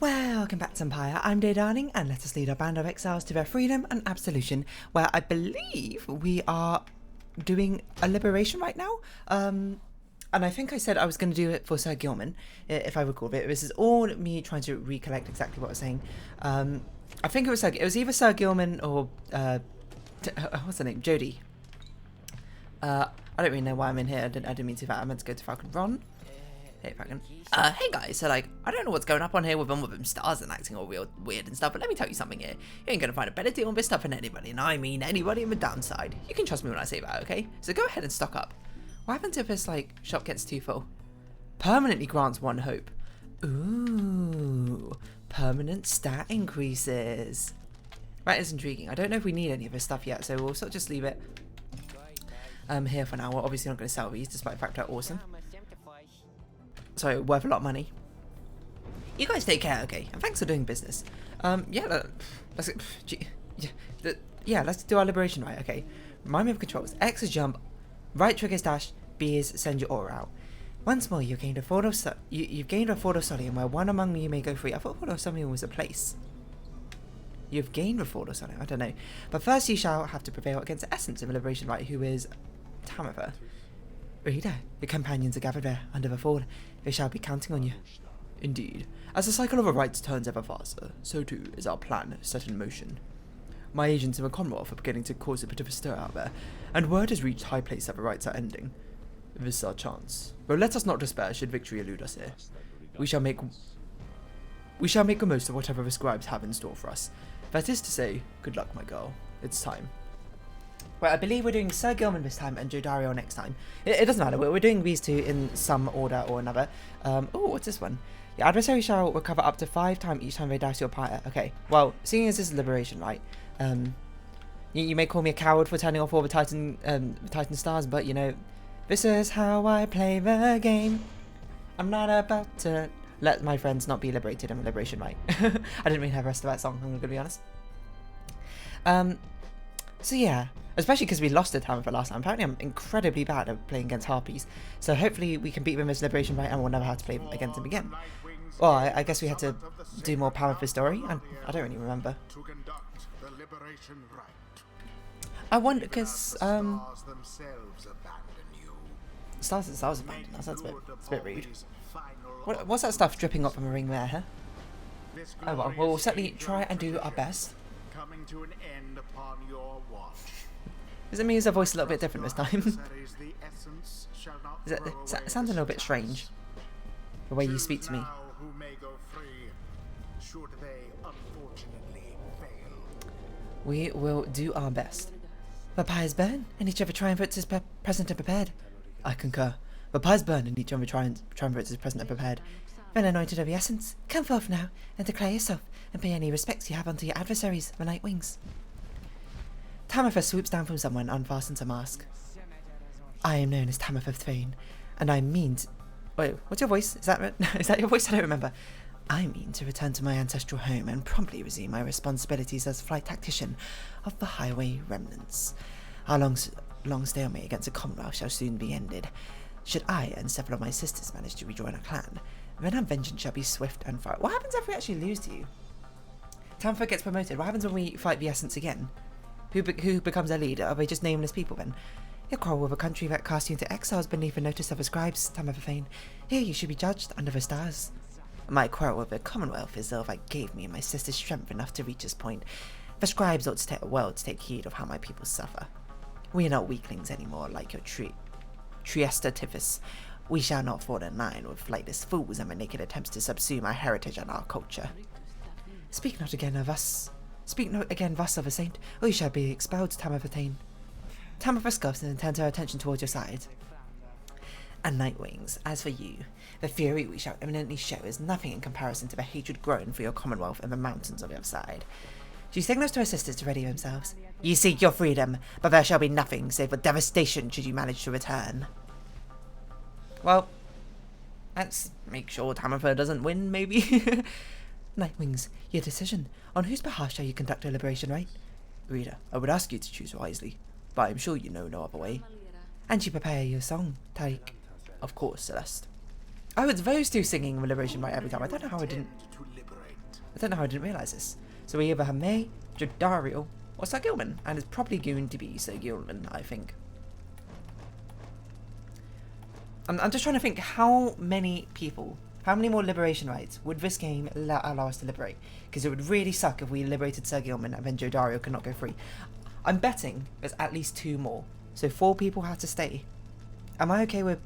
Welcome back to Pyre. I'm Dear Darling, and let us lead our band of exiles to their freedom and absolution, where I believe we are doing a liberation right now. And I think I said I was going to do it for Sir Gilman, if I recall it. This is all me trying to recollect exactly what I was saying. I think it was either Sir Gilman or what's her name, Jodie. I don't really know why I'm in here. I didn't mean to. I meant to go to Falcon Ron. Hey, Falcon. Hey guys, so like, I don't know what's going up on here with them stars and acting all weird and stuff, but let me tell you something here. You ain't gonna find a better deal on this stuff than anybody, and I mean anybody in the downside. You can trust me when I say that, okay? So go ahead and stock up. What happens if this, like, shop gets too full? Permanently grants one hope. Ooh, permanent stat increases. That is intriguing. I don't know if we need any of this stuff yet, so we'll sort of just leave it here for now. We're obviously not going to sell these, despite the fact they're awesome. So, worth a lot of money. You guys take care, okay? And thanks for doing business. Let's do our liberation right, okay? Remind me of controls. X is jump, right trigger is dash, B is send your aura out. Once more, you've gained a Ford of you've gained a Ford of Solium, where one among you may go free. I thought Ford of Solium was a place. You've gained a Ford of Solium, I don't know. But first you shall have to prevail against the essence of the liberation right, who is Tamitha. Reader, your companions are gathered there, under the ford. They shall be counting on you. Indeed. As the cycle of our rites turns ever faster, so too is our plan set in motion. My agents in the Commonwealth are beginning to cause a bit of a stir out there, and word has reached high place that the rites are ending. This is our chance. But let us not despair should victory elude us here. We shall make the most of whatever the scribes have in store for us. That is to say, good luck, my girl. It's time. Well, I believe we're doing Sir Gilman this time and Jodario next time. It doesn't matter, we're doing these two in some order or another. Oh, what's this one? Your adversary shall recover up to 5 times each time they dash your pyre. Okay, well, seeing as this is liberation, right? You may call me a coward for turning off all the Titan stars, but you know, this is how I play the game. I'm not about to let my friends not be liberated in liberation, right? I didn't really have the rest of that song, I'm gonna be honest. So yeah, especially because we lost to Tamitha last time. Apparently I'm incredibly bad at playing against Harpies, so hopefully we can beat them as liberation right and we'll never have to play against them again. Well, I guess we had to do more power for story, and I don't really remember. I wonder, because, Stars themselves abandoned us, that's a bit rude. What's that stuff dripping up from the ring there, huh? Oh well, we'll certainly try and do our best. Coming to an end upon your watch. Does it mean his voice a little bit different this time? It sounds a little bit strange, the way you speak to me. We will do our best. The pyres burn, and each of the triumvirates is present and prepared. I concur. The pyres burn, and each of the triumvirates is present and prepared. Then anointed of the essence, come forth now, and declare yourself, and pay any respects you have unto your adversaries, the Night Wings. Tamitha swoops down from someone and unfastens a mask. I am known as Tamitha Thane, and I mean to... Wait, what's your voice? Is that your voice? I don't remember. I mean to return to my ancestral home and promptly resume my responsibilities as flight tactician of the Highway Remnants. Our long stalemate against the Commonwealth shall soon be ended. Should I and several of my sisters manage to rejoin our clan, then our vengeance shall be swift and far. What happens if we actually lose to you? Tamitha gets promoted. What happens when we fight the Essence again? Who becomes their leader? Are they just nameless people then? You quarrel with a country that cast you into exiles beneath the notice of the scribes, Tamitha Thane. Here you should be judged under the stars. My quarrel with the Commonwealth is though that gave me and my sisters strength enough to reach this point. The scribes ought to take heed of how my people suffer. We are not weaklings anymore like your Triesta Tiphys. We shall not fall in line with flightless fools and their naked attempts to subsume our heritage and our culture. Speak not again thus of a saint, or you shall be expelled, Tamitha Thane. Tamitha scoffs and turns her attention towards your side. And Night Wings, as for you, the fury we shall imminently show is nothing in comparison to the hatred grown for your Commonwealth and the mountains on the other side. She signals to her sisters to ready themselves. Ye seek your freedom, but there shall be nothing save for devastation should you manage to return. Well, let's make sure Tamitha doesn't win, maybe. Nightwings, your decision. On whose behalf shall you conduct a liberation rite? Reader, I would ask you to choose wisely, but I am sure you know no other way. And you prepare your song, Tariq. Of course, Celeste. Oh, it's those two singing the liberation rite every time. I don't know how I didn't I don't know how I didn't realise this. So we either have May, Jodariel, or Sir Gilman, and it's probably going to be Sir Gilman, I think. I'm just trying to think how many people, how many more liberation rites would this game allow us to liberate? Because it would really suck if we liberated Sir Gilman and then Jodariel could not go free. I'm betting there's at least 2 more. So 4 people have to stay. Am I okay with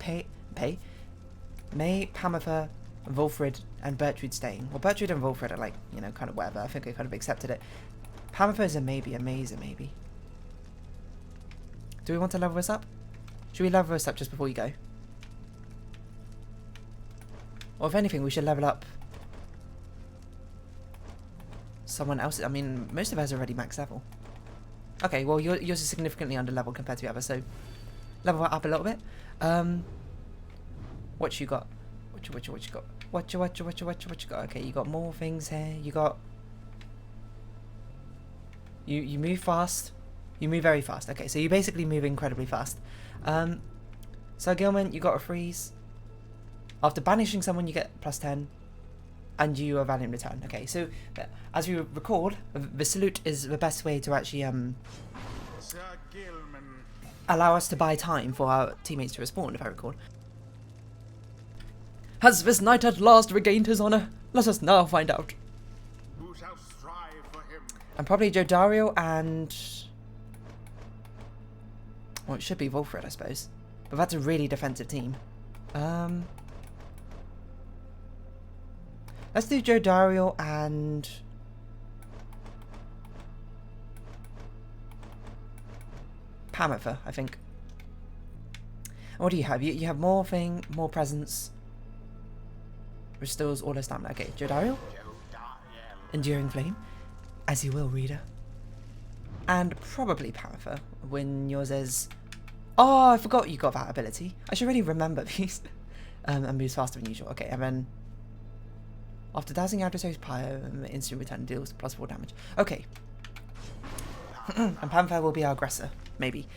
May, Pamitha, Volfred, and Bertrude staying? Well, Bertrude and Volfred are like, you know, kind of whatever. I think I kind of accepted it. Pamitha is a maybe, a May is a maybe. Do we want to level this up? Should we level this up just before you go? Or if anything, we should level up someone else. I mean, most of us are already max level. Okay, well, yours is significantly under level compared to the others, so level it up a little bit. What you got? What you got? What you got? Okay, you got more things here. You got... You move fast. You move very fast. Okay, so you basically move incredibly fast. So Gilman, you got a freeze. After banishing someone, you get +10. And you are valiant return. Okay, so as we record, the salute is the best way to actually Sir Gilman. allow us to buy time for our teammates to respawn, if I recall. Has this knight at last regained his honour? Let us now find out. Who shall strive for him? And probably Jodariel and... well, it should be Volfred, I suppose. But that's a really defensive team. Let's do Jodariel and... Pamitha, I think. What do you have? You have more thing, more presence. Restores all her stamina. Okay, Jodariel. Enduring Flame. As you will, reader. And probably Pamitha, when yours is... oh, I forgot you got that ability. I should really remember these. And moves faster than usual. Okay, and then... after dazzling adversaries, Pyre, instant return deals +4 damage. Okay. And Pamitha will be our aggressor, maybe.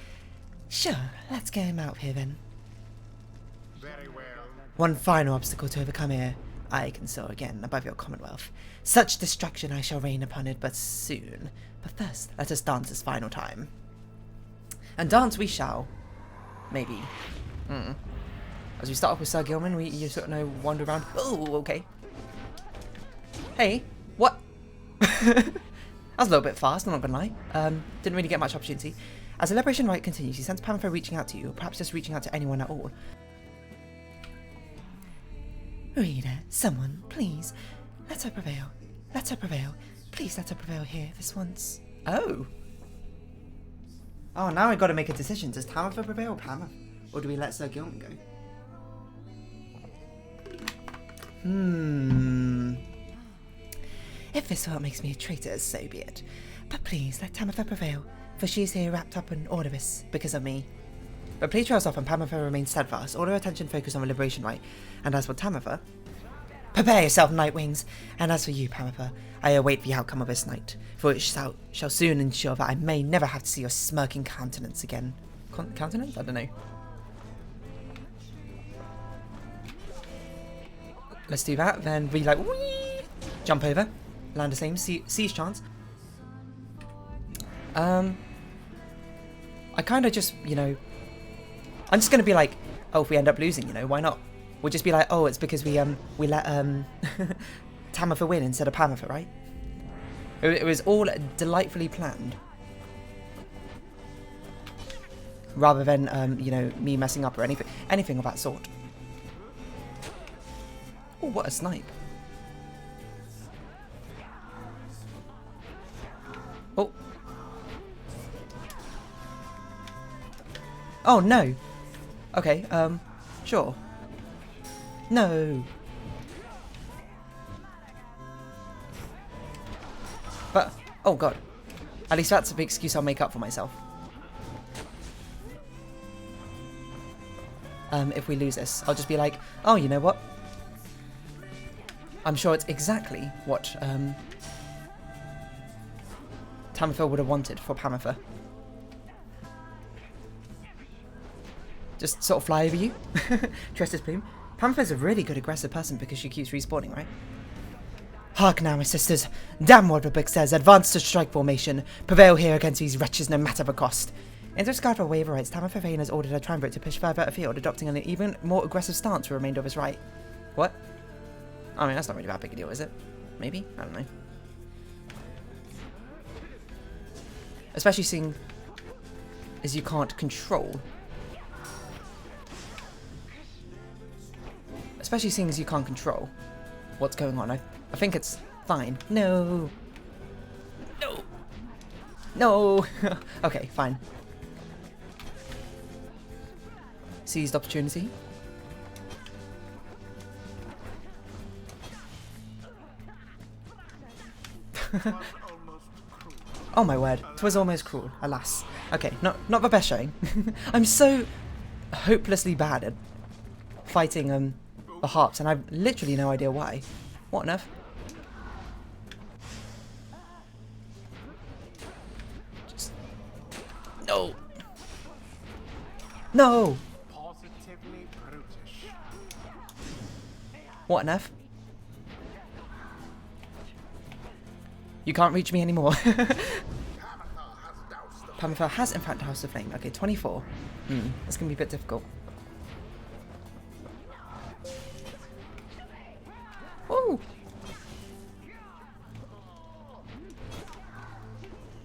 Sure, let's get him out here then. Very well. One final obstacle to overcome here. I can soar again above your commonwealth. Such destruction I shall rain upon it but soon. But first, let us dance this final time. And dance we shall. Maybe. As we start off with Sir Gilman, you sort of know, wander around. Oh, okay. Hey, what? That was a little bit fast, I'm not gonna lie. Didn't really get much opportunity. As the Liberation Rite continues, you sense Pamitha reaching out to you, or perhaps just reaching out to anyone at all. Reader, someone, please, let her prevail. Let her prevail. Please let her prevail here, this once. Oh. Oh, now I've got to make a decision. Does Pamitha prevail, Pamitha? Or do we let Sir Gilman go? If this is what makes me a traitor, so be it. But please, let Pamitha prevail, for she is here wrapped up in all of this, because of me. But please trails off and Pamitha remains steadfast, all her attention focused on the Liberation Rite. And as for Pamitha, prepare yourself, Nightwings! And as for you, Pamitha, I await the outcome of this night, for it shall soon ensure that I may never have to see your smirking countenance again. Countenance? I don't know. Let's do that, then we like, whee! Jump over. Land the same, siege chance. I kind of just, you know, I'm just going to be like, oh, if we end up losing, you know, why not? We'll just be like, oh, it's because we let, Pamitha win instead of Pamitha, right? It was all delightfully planned. Rather than, you know, me messing up or anything of that sort. Oh, what a snipe. Oh. Oh, no. Okay, sure. No. But, oh god. At least that's a big excuse I'll make up for myself. If we lose this, I'll just be like, oh, you know what? I'm sure it's exactly what, Pamitha would have wanted for Pamitha. Just sort of fly over you. Trestus Plume. Pamitha's a really good aggressive person because she keeps respawning, right? Hark now, my sisters. Damn what the book says. Advance to strike formation. Prevail here against these wretches no matter the cost. In disregard for waiver rights, Tamar Favain has ordered a triumvirate to push further afield, adopting an even more aggressive stance for the remainder of his right. What? I mean, that's not really that big a deal, is it? Maybe? I don't know. Especially seeing as you can't control. Especially seeing as you can't control what's going on. I think it's fine. No. No. No. Okay, fine. Seized opportunity. Oh my word, 'twas almost cruel, alas. Okay, not the best showing. I'm so hopelessly bad at fighting the harps, and I've literally no idea why. What on earth? Just... No! No! Positively brutish. What on earth? You can't reach me anymore. Pamela has in fact House of Flame. Okay, 24. That's gonna be a bit difficult. Woo!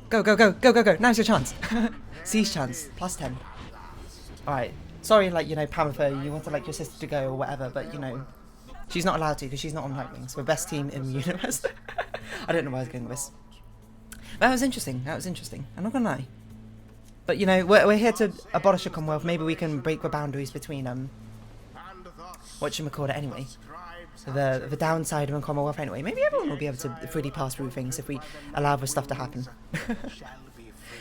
Go, go, go, go, go, go. Now's your chance. Seize chance. Plus 10. Alright. Sorry, like, you know, Pamela, you wanted, like, your sister to go or whatever, but, you know, she's not allowed to because she's not on Nightwings. We're best team in the universe. I don't know where I was going with this. That was interesting. That was interesting. I'm not gonna lie. But, you know, we're here to abolish a Commonwealth. Maybe we can break the boundaries between, whatchamacallit anyway. The downside of a Commonwealth anyway. Maybe everyone will be able to freely pass through things if we allow this stuff to happen.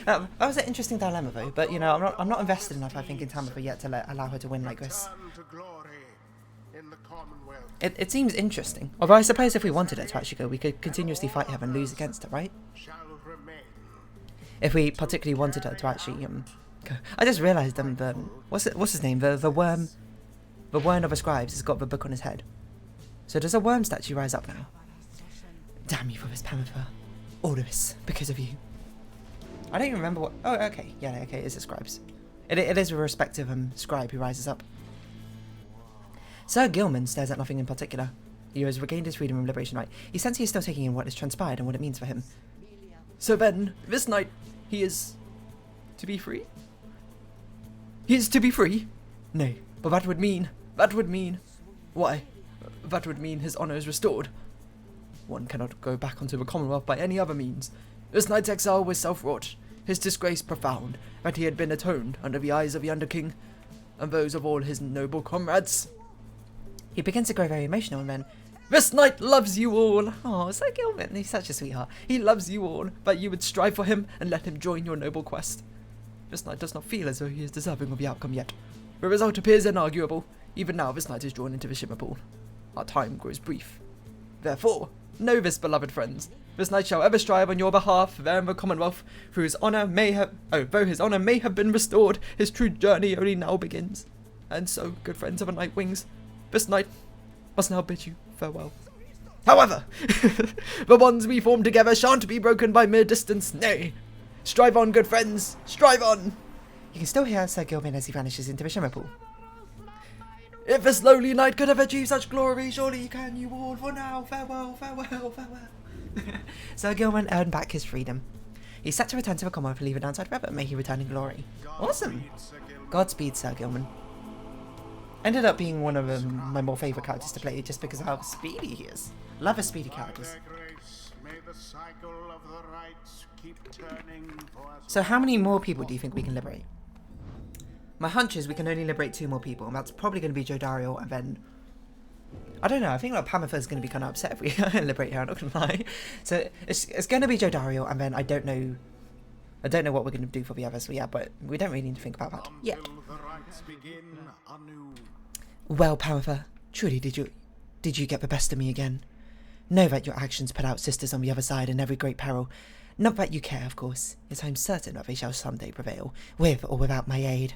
That was an interesting dilemma though, but you know, I'm not invested enough I think in Tamara yet to allow her to win like this. It seems interesting. Although I suppose if we wanted it to actually go, we could continuously fight her and lose against her, right? If we particularly wanted her to actually go. I just realised what's his name? The worm of the scribes has got the book on his head. So does a worm statue rise up now? Damn you for this, Pamela. All of this because of you. I don't even remember what... Oh, okay. Yeah, okay, it's a scribes. It is a respective scribe who rises up. Sir Gilman stares at nothing in particular. He has regained his freedom and liberation right. He senses he is still taking in what has transpired and what it means for him. So then, this night, he is... to be free? He is to be free? Nay, but that would mean... Why? That would mean his honour is restored. One cannot go back onto the Commonwealth by any other means. This night's exile was self-wrought, his disgrace profound, that he had been atoned under the eyes of the Under-King, and those of all his noble comrades. He begins to grow very emotional and then, this knight loves you all! Oh, Sir Gilman, he's such a sweetheart. He loves you all, that you would strive for him and let him join your noble quest. This knight does not feel as though he is deserving of the outcome yet. The result appears inarguable. Even now this knight is drawn into the shimmer pool. Our time grows brief. Therefore, know this, beloved friends. This knight shall ever strive on your behalf there in the Commonwealth, though his honour may have been restored, his true journey only now begins. And so, good friends of the Night Wings, this knight must now bid you farewell. However, the bonds we form together shan't be broken by mere distance, nay. Strive on, good friends, strive on! You can still hear Sir Gilman as he vanishes into the shimmer pool. If this lowly knight could have achieved such glory, surely can you all, for now, farewell, farewell, farewell. Sir Gilman earned back his freedom. He's set to return to the Commonwealth and leave a downside forever. May he return in glory. Awesome. Godspeed, Sir Gilman. Ended up being one of my more favourite characters to play just because of how speedy he is. Love his speedy characters. So how many more people do you think we can liberate? My hunch is we can only liberate 2 more people, and that's probably going to be Jodario, and then... I don't know, I think like Pamifa's going to be kind of upset if we liberate her, I'm not going to lie. So it's going to be Jodario, and then I don't know what we're going to do for the others, so yeah, but we don't really need to think about that yet. Well, Pamifa, truly did you get the best of me again? Know that your actions put out sisters on the other side in every great peril. Not that you care, of course, as I'm certain that they shall someday prevail, with or without my aid.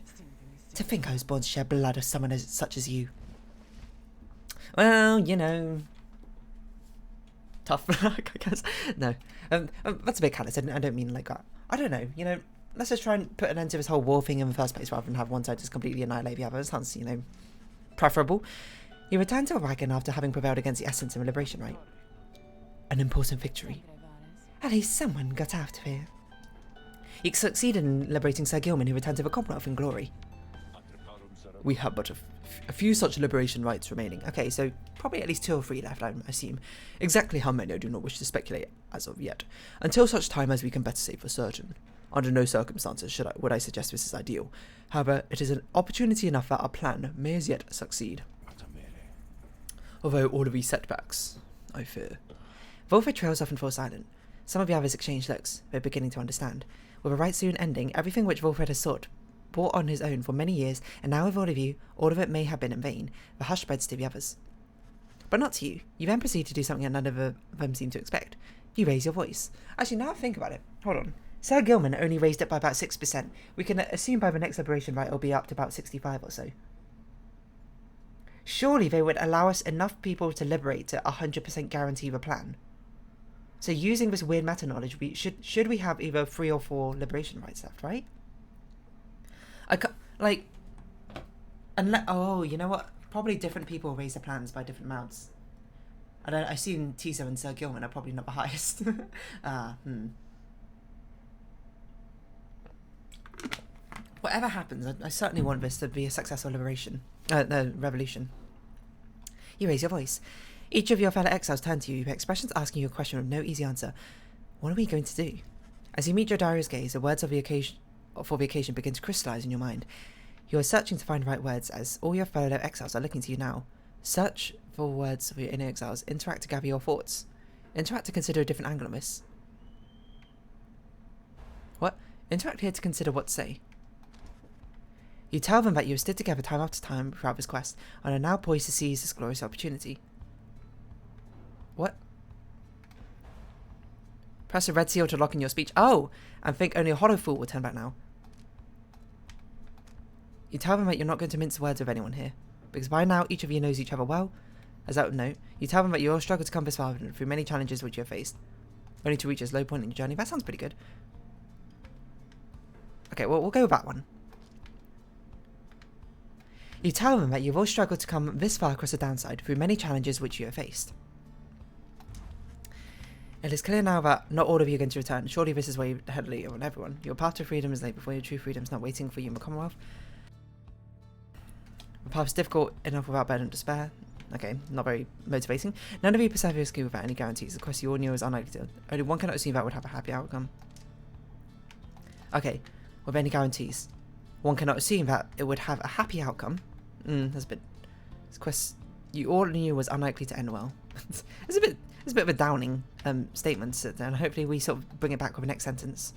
To think I was born to shed blood of someone such as you. Well, you know... tough. I guess. No. That's a bit callous. I don't mean like that. I don't know. You know, let's just try and put an end to this whole war thing in the first place rather than have one side just completely annihilate the other. It sounds, you know, preferable. You return to a wagon after having prevailed against the essence of liberation, right? An important victory. At least someone got out of here. You succeeded in liberating Sir Gilman, who returned to the Commonwealth in glory. We have but a few such liberation rites remaining. Okay, so probably at least 2 or 3 left, I assume. Exactly how many I do not wish to speculate as of yet, until such time as we can better say for certain. Under no circumstances would I suggest this is ideal. However, it is an opportunity enough that our plan may as yet succeed. Although all of these setbacks, I fear. Volfred trails often fall silent. Some of the others exchange looks, they're beginning to understand. With a rite soon ending, everything which Volfred has sought brought on his own for many years, and now with all of you, all of it may have been in vain. The hush spreads to the others. But not to you. You then proceed to do something that none of them seem to expect. You raise your voice. Actually, now I think about it, hold on. Sir Gilman only raised it by about 6%. We can assume by the next liberation rite it'll be up to about 65 or so. Surely they would allow us enough people to liberate to 100% guarantee the plan. So using this weird meta knowledge, we should we have either 3 or 4 liberation rites left, right? I can't, like, unless, oh, you know what? Probably different people raise their plans by different amounts. I assume Tiso and Sir Gilman are probably not the highest. Whatever happens, I certainly want this to be a successful revolution. You raise your voice. Each of your fellow exiles turn to you, with expressions asking you a question with no easy answer. What are we going to do? As you meet your diarist's gaze, the words of the occasion begin to crystallize in your mind. You are searching to find the right words, as all your fellow exiles are looking to you now. Search for words for your inner exiles. Interact to gather your thoughts. Interact to consider a different angle on this. What? Interact here to consider what to say. You tell them that you have stood together time after time throughout this quest, and are now poised to seize this glorious opportunity. What? Press a red seal to lock in your speech. Oh! And think only a hollow fool will turn back now. You tell them that you're not going to mince words with anyone here, because by now each of you knows each other well. As out of note, you tell them that you all struggle to come this far through many challenges which you have faced, only to reach this low point in your journey. That sounds pretty good. Okay, well, we'll go with that one. You tell them that you've all struggled to come this far across the downside through many challenges which you have faced. It is clear now that not all of you are going to return. Surely this is where you head later on everyone. Your path to freedom is laid before your true freedom is not waiting for you in the Commonwealth. The path is difficult enough without burden and despair. Okay, not very motivating. None of you persevere your skill without any guarantees. The quest you all knew is unlikely to. Only one cannot assume that would have a happy outcome. Okay, with any guarantees. One cannot assume that it would have a happy outcome. That's a bit... This quest you all knew was unlikely to end well. It's a bit of a downing statement, and hopefully we sort of bring it back with the next sentence.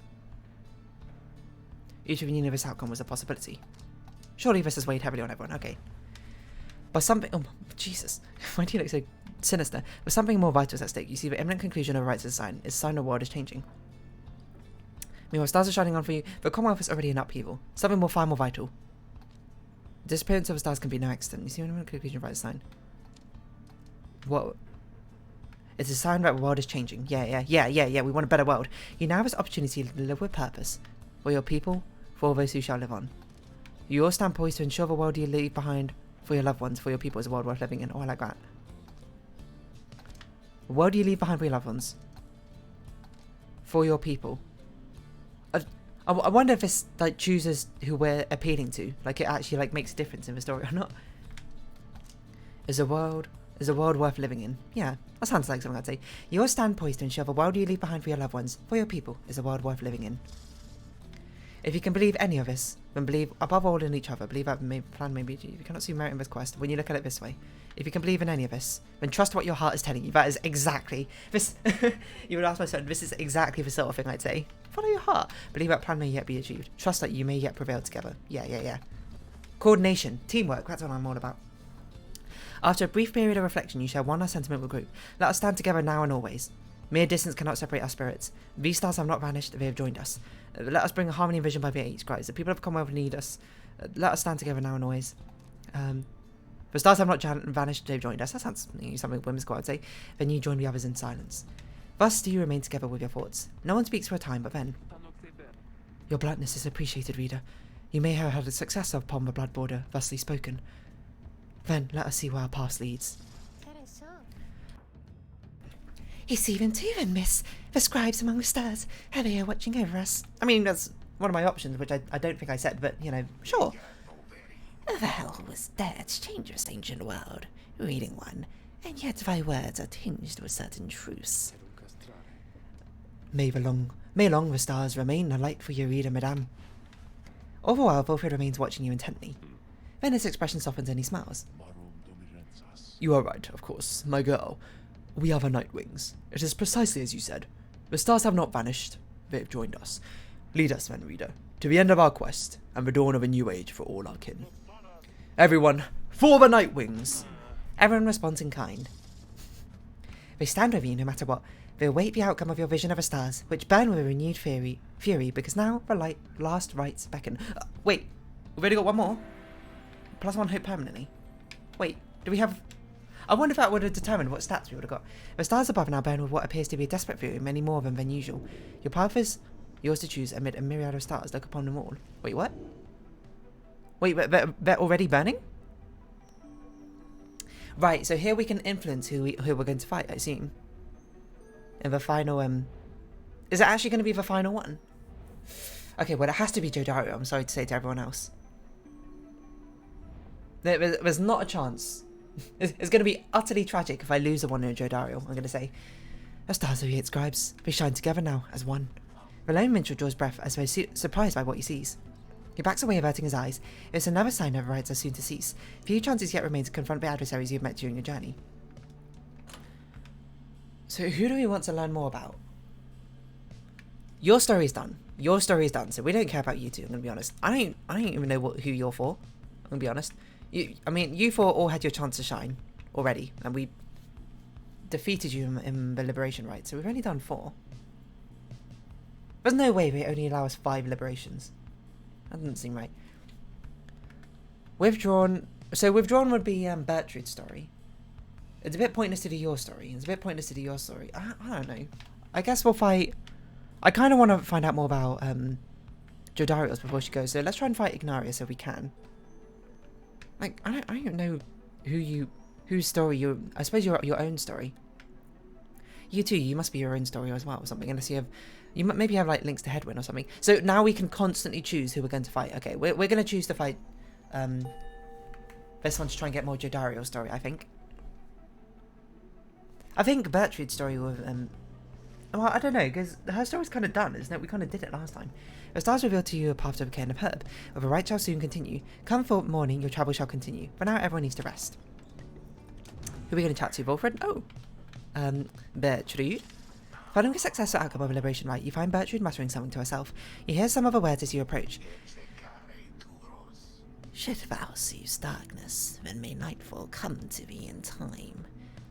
Each of you knew this outcome was a possibility. Surely this has weighed heavily on everyone. Okay. But something... Oh, Jesus. Why do you look so sinister? But something more vital is at stake. You see the imminent conclusion of Rites is a sign. It's a sign the world is changing. Meanwhile, stars are shining on for you. The Commonwealth is already in upheaval. Something far more vital. The disappearance of the stars can be no accident. You see the imminent conclusion of Rites is a sign. What? It's a sign that the world is changing. Yeah. We want a better world. You now have this opportunity to live with purpose. For your people, for all those who shall live on. You all stand poised to ensure the world you leave behind for your loved ones, for your people is a world worth living in. Oh, I like that. The world you leave behind for your loved ones. For your people. I wonder if this like chooses who we're appealing to. Like it actually like makes a difference in the story or not. Is a world worth living in? Yeah, that sounds like something I'd say. You all stand poised to ensure the world you leave behind for your loved ones, for your people, is a world worth living in. If you can believe any of this, then believe above all in each other. Believe that plan may be achieved. You cannot see merit in this quest when you look at it this way. If you can believe in any of this, then trust what your heart is telling you. That is exactly this. You would ask my son, this is exactly the sort of thing I'd say. Follow your heart. Believe that plan may yet be achieved. Trust that you may yet prevail together. Yeah. Coordination, teamwork. That's what I'm all about. After a brief period of reflection, you share one last sentiment with the group. Let us stand together now and always. Mere distance cannot separate our spirits. These stars have not vanished, they have joined us. Let us bring a harmony and vision by the age cries. The people of the Commonwealth need us. Let us stand together now and always. The stars have not vanished, they've joined us. That sounds something women's squad would say. Then you join the others in silence. Thus do you remain together with your thoughts. No one speaks for a time, but then... Your bluntness is appreciated, reader. You may have had the success upon the blood border, thusly spoken. Then let us see where our path leads. It's even two then, miss. The scribes among the stars. How they are watching over us. I mean, that's one of my options, which I don't think I said, but, you know, sure. The hell was there to change this ancient world? Reading one, and yet thy words are tinged with certain truths. May long the stars remain a light for your reader, madame. All the while, Wilfred remains watching you intently. Then his expression softens and he smiles. You are right, of course, my girl. We are the Nightwings. It is precisely as you said. The stars have not vanished. They have joined us. Lead us, then, reader, to the end of our quest, and the dawn of a new age for all our kin. Everyone, for the Nightwings! Everyone responds in kind. They stand with you no matter what. They await the outcome of your vision of the stars, which burn with a renewed fury because now the last rites beckon. Wait, we've only got one more? +1 hope permanently. Wait, do we have... I wonder if that would have determined what stats we would have got. The stars above now burn with what appears to be a desperate fury, many more of them than usual. Your path is yours to choose amid a myriad of stars. Look upon them all. Wait, what? Wait, they're already burning? Right, so here we can influence who we're going to fight, I assume. In the final, is it actually going to be the final one? Okay, well, it has to be Jodario, I'm sorry to say to everyone else. There's not a chance. It's going to be utterly tragic if I lose the one in Jodario, I'm going to say. The stars of the scribes, they shine together now, as one. The lone minstrel draws breath as though surprised by what he sees. He backs away, averting his eyes. It's another sign that the rites are soon to cease. Few chances yet remain to confront the adversaries you've met during your journey. So who do we want to learn more about? Your story is done. Your story is done, so we don't care about you two, I'm going to be honest. I don't even know who you're for, I'm going to be honest. You four all had your chance to shine already, and we defeated you in the liberation rite, so we've only done 4. There's no way they only allow us 5 liberations. That doesn't seem right. Withdrawn. So withdrawn would be Bertrude's story. It's a bit pointless to do your story. It's a bit pointless to do your story. I don't know. I guess we'll fight. I kind of want to find out more about Jodario's before she goes. So let's try and fight Ignarius if we can. Like I don't know whose story you. I suppose your own story. You too. You must be your own story as well or something. Unless you have. You maybe have like links to Headwind or something. So now we can constantly choose who we're going to fight. Okay, we're going to choose to fight this one to try and get more Jodario's story, I think. I think Bertrude's story with well, I don't know, because her story's kind of done, isn't it? We kind of did it last time. The stars reveal to you a path to the cairn of Herb, where the rite shall soon continue. Come for morning, your travel shall continue. For now, everyone needs to rest. Who are we going to chat to, Wilfred? Oh, Bertrude. Following a successful outcome of a liberation rite, you find Bertrude muttering something to herself. You hear some of her words as you approach. Should thou seest darkness, then may nightfall come to thee in time.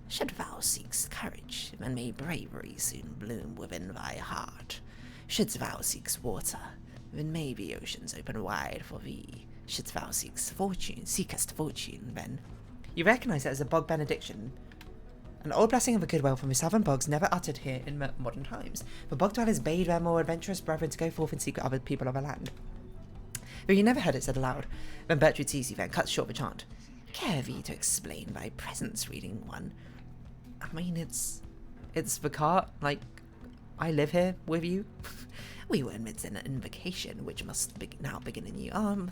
Should thou seek courage, then may bravery soon bloom within thy heart. Shouldst thou seek water, then may the oceans open wide for thee. Shouldst thou seekest fortune, then... You recognise that as a bog benediction. An old blessing of the goodwill from the southern bogs never uttered here in modern times. The bog dwellers bade their more adventurous brethren to go forth and seek other people of the land. Though you never heard it said aloud, when Bertrude sees you then cuts short the chant. Care thee to explain thy presence, reading one? I mean, it's the cart, like, I live here with you. We were amidst an invocation, which must now begin anew.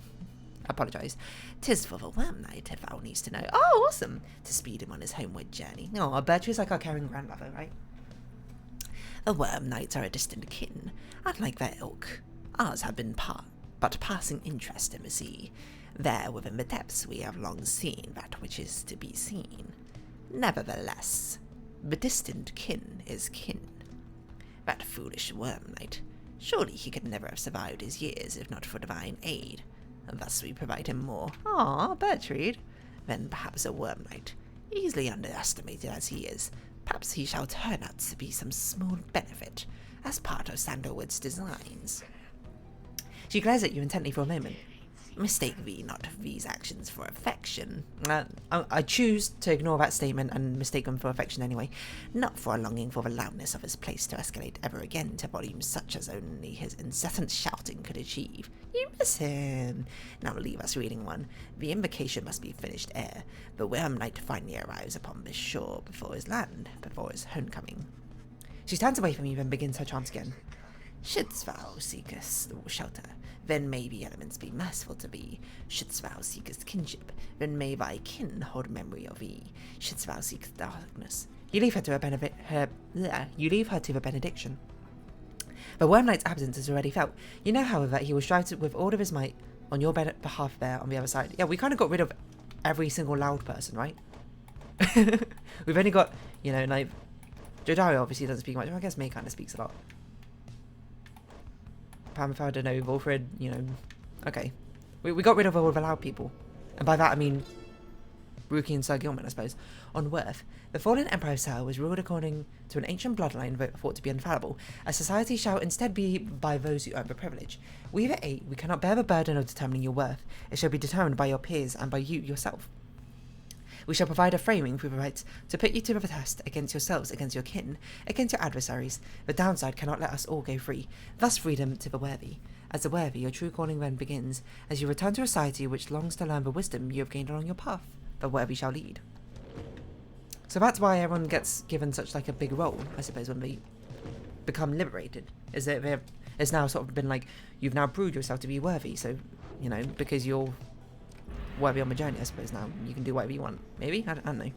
Apologise. 'Tis for the worm knight, if thou needst to know. Oh, awesome! To speed him on his homeward journey. Oh, Bertrude's like our caring grandmother, right? The worm knights are a distant kin. Unlike their ilk, ours have been but passing interest in the sea. There, within the depths, we have long seen that which is to be seen. Nevertheless, the distant kin is kin. That foolish worm knight, surely he could never have survived his years if not for divine aid. And thus we provide him more. Ah, Bertrude. Then perhaps a worm knight, easily underestimated as he is, perhaps he shall turn out to be some small benefit as part of Sandalwood's designs. She glares at you intently for a moment. Mistake thee not these actions for affection. I choose to ignore that statement and mistake them for affection anyway, not for a longing for the loudness of his place to escalate ever again to volumes such as only his incessant shouting could achieve. You miss him. Now leave us reading one. The invocation must be finished ere the Worm Knight finally arrives upon this shore before his homecoming. She stands away from you, then begins her chant again. Shouldst thou seekest shelter, then may the elements be merciful to thee. Shouldst thou seekest kinship, then may thy kin hold memory of thee. Shouldst thou seek darkness, you leave her to the benediction. The Worm Knight's absence is already felt. You know, however, that he will strive with all of his might on your behalf there on the other side. Yeah, we kind of got rid of every single loud person, right? We've only got, you know, like, Jodario obviously doesn't speak much. I guess May kind of speaks a lot. Pamphor, I don't know, Wolfred, you know. Okay. We got rid of all the loud people. And by that I mean Rookie and Sir Gilman, I suppose. On Worth, the fallen Emperor of Sal was ruled according to an ancient bloodline thought to be infallible. A society shall instead be by those who earn the privilege. We the eight, we cannot bear the burden of determining your worth. It shall be determined by your peers and by you yourself. We shall provide a framing through the rites to put you to the test against yourselves, against your kin, against your adversaries. The downside cannot let us all go free. Thus freedom to the worthy. As the worthy, your true calling then begins, as you return to a society which longs to learn the wisdom you have gained along your path. The worthy shall lead. So that's why everyone gets given such like a big role, I suppose, when they become liberated. Is that it's now sort of been like, you've now proved yourself to be worthy, so, you know, because you're worthy on the journey, I suppose now you can do whatever you want. Maybe? I don't know.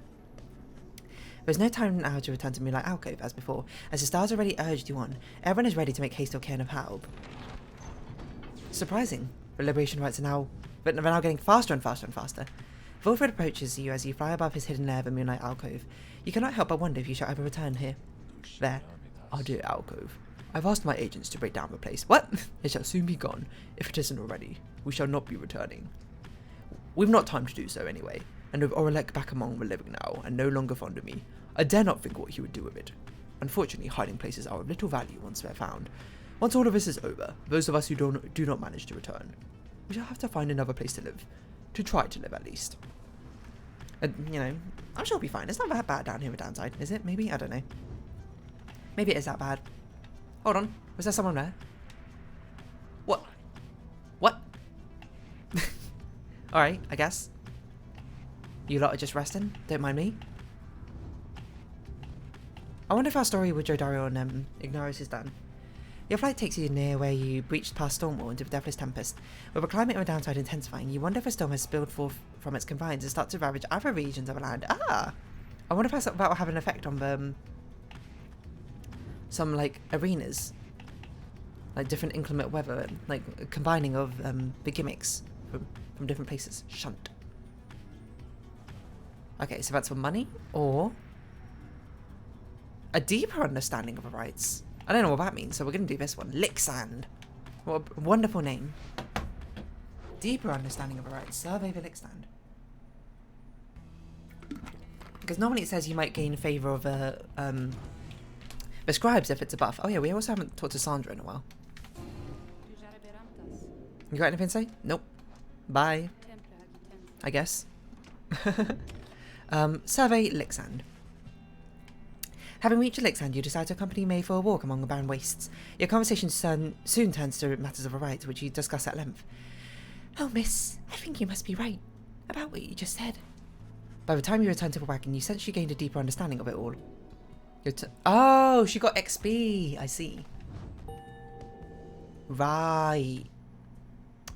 There's no time now to return to Moonlight Alcove as before, as the stars already urged you on. Everyone is ready to make haste or cairn of help. Surprising. The liberation rites are now, but they're now getting faster and faster and faster. Wilfred approaches you as you fly above his hidden lair of the Moonlight Alcove. You cannot help but wonder if you shall ever return here. There, our dear alcove. I've asked my agents to break down the place. What? It shall soon be gone. If it isn't already, we shall not be returning. We've not time to do so anyway, and with Aurelek back among the living now, and no longer fond of me, I dare not think what he would do with it. Unfortunately, hiding places are of little value once they're found. Once all of this is over, those of us who do not manage to return, we shall have to find another place to live. To try to live, at least. You know, I'm sure it'll be fine. It's not that bad down here with downside, is it? Maybe? I don't know. Maybe it is that bad. Hold on. Was there someone there? What? What? Alright, I guess. You lot are just resting? Don't mind me. I wonder if our story with Jodario and Ignorus is done. Your flight takes you near where you breached past Stormwall into the Deathless Tempest. With the climate and downside intensifying, you wonder if a storm has spilled forth from its confines and starts to ravage other regions of the land. Ah! I wonder if that will have an effect on the, some, like, arenas. Like, different inclement weather, like, combining of the gimmicks from different places. Shunt. Okay, so that's for money, or a deeper understanding of the rites. I don't know what that means, so we're going to do this one. Licksand. What a wonderful name. Deeper understanding of the rites. Survey the Licksand. Because normally it says you might gain favour of the scribes if it's a buff. Oh yeah, we also haven't talked to Sandra in a while. You got anything to say? Nope. Bye. I guess. Survey Licksand. Having reached Licksand, you decide to accompany May for a walk among the barren wastes. Your conversation soon turns to matters of a rite, which you discuss at length. Oh, miss, I think you must be right about what you just said. By the time you return to the wagon, you sense you gained a deeper understanding of it all. Oh, she got XP. I see. Right.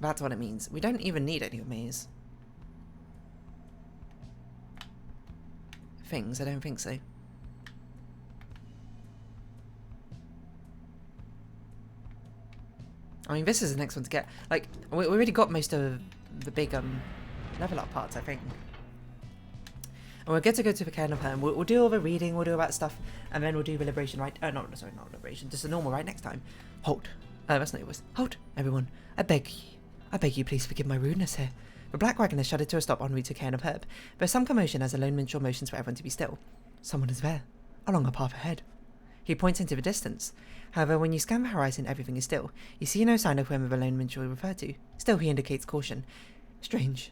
That's what it means. We don't even need any of May's things. I don't think so. I mean, this is the next one to get. Like, we already got most of the big level up parts, I think. And we'll get to go to the Cairn of Home. We'll do all the reading, we'll do all that stuff, and then we'll do the Liberation Rite. Oh, no, sorry, not Liberation, just a normal Rite next time. Halt. That's not your voice. Halt, everyone. I beg you, please forgive my rudeness here. The Black Wagon has shuddered to a stop en route to Cairn of Herb. There's some commotion as a lone minstrel motions for everyone to be still. Someone is there, along a path ahead. He points into the distance. However, when you scan the horizon, everything is still. You see no sign of whoever the lone minstrel referred to. Still, he indicates caution. Strange.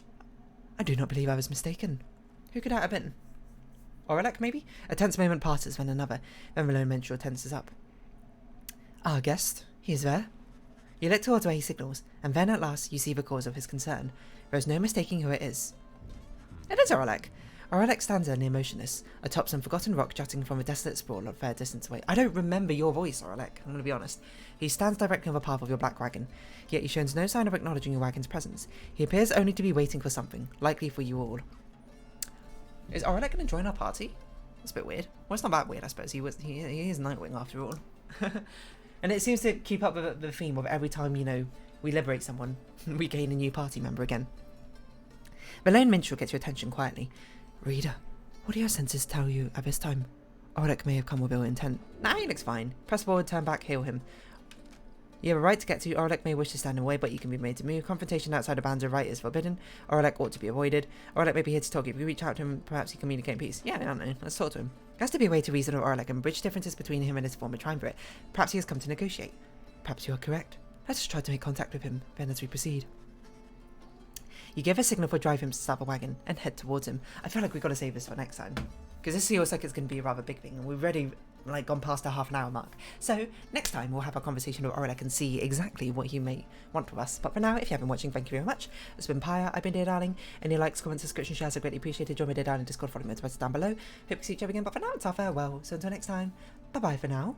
I do not believe I was mistaken. Who could that have been? Aurelek, maybe? A tense moment passes, then another. Then the lone minstrel tenses up. Our guest. He is there. You look towards where he signals, and then at last you see the cause of his concern. There is no mistaking who it is. It is Aurelek. Aurelek stands there near motionless, atop some forgotten rock jutting from a desolate sprawl a fair distance away. I don't remember your voice, Aurelek, I'm going to be honest. He stands directly on the path of your black wagon, yet he shows no sign of acknowledging your wagon's presence. He appears only to be waiting for something, likely for you all. Is Aurelek going to join our party? That's a bit weird. Well, it's not that weird, I suppose. He is Nightwing after all. And it seems to keep up with the theme of every time, we liberate someone, we gain a new party member again. The lone minstrel gets your attention quietly. Reader, what do your senses tell you at this time? Aurelek may have come with ill intent. Nah, he looks fine. Press forward, turn back, heal him. You have a right to get to. Aurelek may wish to stand in the way, but you can be made to move. Confrontation outside the bounds of Rite is forbidden. Aurelek ought to be avoided. Aurelek may be here to talk. If you reach out to him, perhaps he can communicate in peace. Yeah, I don't know. Let's talk to him. There has to be a way to reason with Aurelek and bridge differences between him and his former triumvirate. Perhaps he has come to negotiate. Perhaps you are correct. Let us try to make contact with him, then as we proceed. You give a signal for drive him to stop the wagon and head towards him. I feel like we've got to save this for next time, because this feels like it's going to be a rather big thing, and we've already gone past our half-an-hour mark. So next time we'll have a conversation with Aurelek and see exactly what he may want from us. But for now, if you have been watching, thank you very much. It's been Pyre. I've been Dear Darling. Any likes, comments, subscription, shares are greatly appreciated. Join my Dear Darling Discord, follow me on Twitter down below. Hope to see each other again. But for now, it's our farewell. So until next time, bye bye for now.